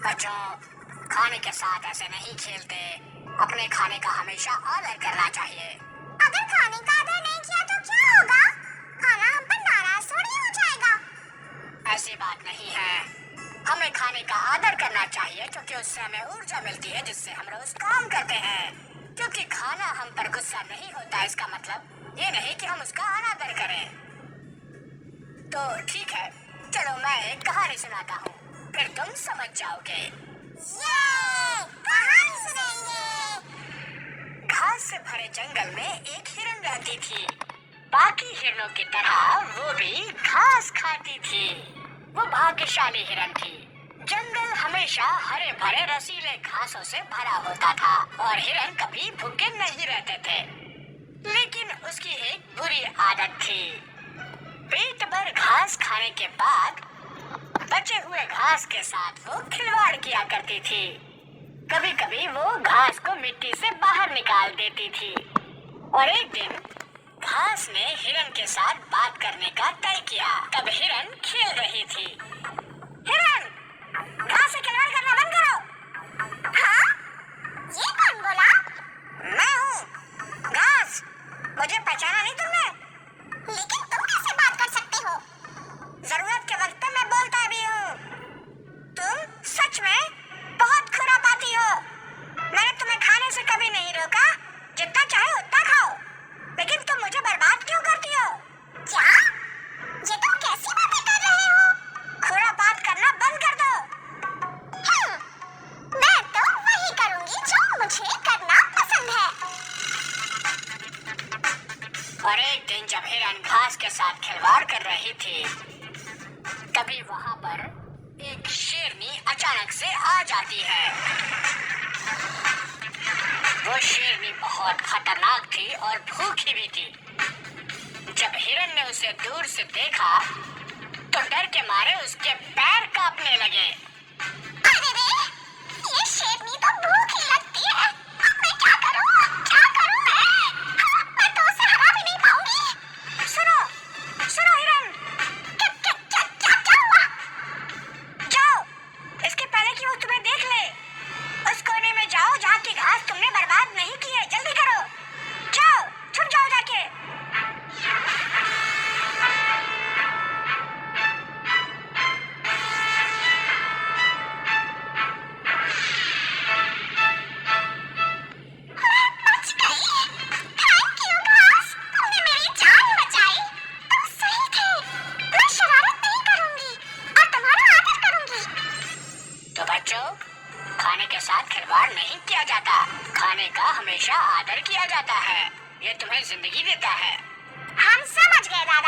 बच्चों, खाने के साथ ऐसे नहीं खेलते। अपने खाने का हमेशा आदर करना चाहिए। अगर खाने का आदर नहीं किया तो क्या होगा? खाना हम पर नाराज थोड़ी हो जाएगा। ऐसी बात नहीं है। हमें खाने का आदर करना चाहिए क्योंकि उससे हमें ऊर्जा मिलती है जिससे हम रोज काम करते हैं। क्योंकि खाना हम पर गुस्सा नहीं होता, इसका मतलब ये नहीं कि हम उसका अनादर करें। तो ठीक है, चलो मैं एक कहानी सुनाता हूँ, फिर तुम समझ जाओगे। कहानी सुनाइए। घास से भरे जंगल में एक हिरन रहती थी। बाकी हिरणों की तरह वो भी घास खाती थी। वो भाग्यशाली हिरन थी। जंगल हमेशा हरे भरे रसीले घासों से भरा होता था और हिरन कभी भूखे नहीं रहते थे। लेकिन उसकी एक बुरी आदत थी। पेट भर घास खाने के बाद बचे हुए घास के साथ वो खिलवाड़ किया करती थी। कभी कभी वो घास को मिट्टी से बाहर निकाल देती थी। और एक दिन घास ने हिरन के साथ बात करने का तय किया। तब हिरन खेल रही थी। हिरन, घास से खिलवाड़ करना बंद करो। हाँ? ये कौन बोला? मैं हूँ घास। मुझे पहचाना नहीं तुमने? लेकिन तुम कैसे बात कर सकते हो? जरूरत के वक्त पे मैं बोलता भी हूँ। तुम सच में बहुत खुरापाती हो। मैंने तुम्हें खाने से कभी नहीं रोका। जितना चाहे उतना खाओ, लेकिन तुम मुझे बर्बाद क्यों करती हो? क्या? ये तुम कैसी बातें कर रहे हो? खुरापात करना बंद कर दो। मैं तो वही करूंगी जो मुझे करना पसंद है। और एक दिन जब हिरन घास के साथ खिलवाड़ कर रही थी, तभी वहां पर एक शेरनी अचानक से आ जाती है। वो शेरनी बहुत खतरनाक थी और भूखी भी थी। जब हिरन ने उसे दूर से देखा तो डर के मारे उसके पैर कांपने लगे। अरे रे, ये शेरनी तो भूखी लगती है। अब मैं क्या करूं? क्या करूं मैं तो उसे हरा भी नहीं पाऊंगी। सुनो, सुनो हिरन, क्या हुआ? जाओ, इसके पहले कि वो तुम्हें देख ले, उस कोने में जाओ जहाँ की घास तुमने बर्बाद नहीं की है। जल्दी करो, जाओ, छुप जाओ जाके। बच गई। थैंक यू घास, तुमने मेरी जान बचाई। तुम सही थे। मैं शरारत नहीं करूंगी और तुम्हारा आदर करूंगी। तो बच्चों, खाने के साथ खिलवाड़ नहीं किया जाता। खाने का हमेशा आदर किया जाता है। ये तुम्हें जिंदगी देता है। हम समझ गए दादा।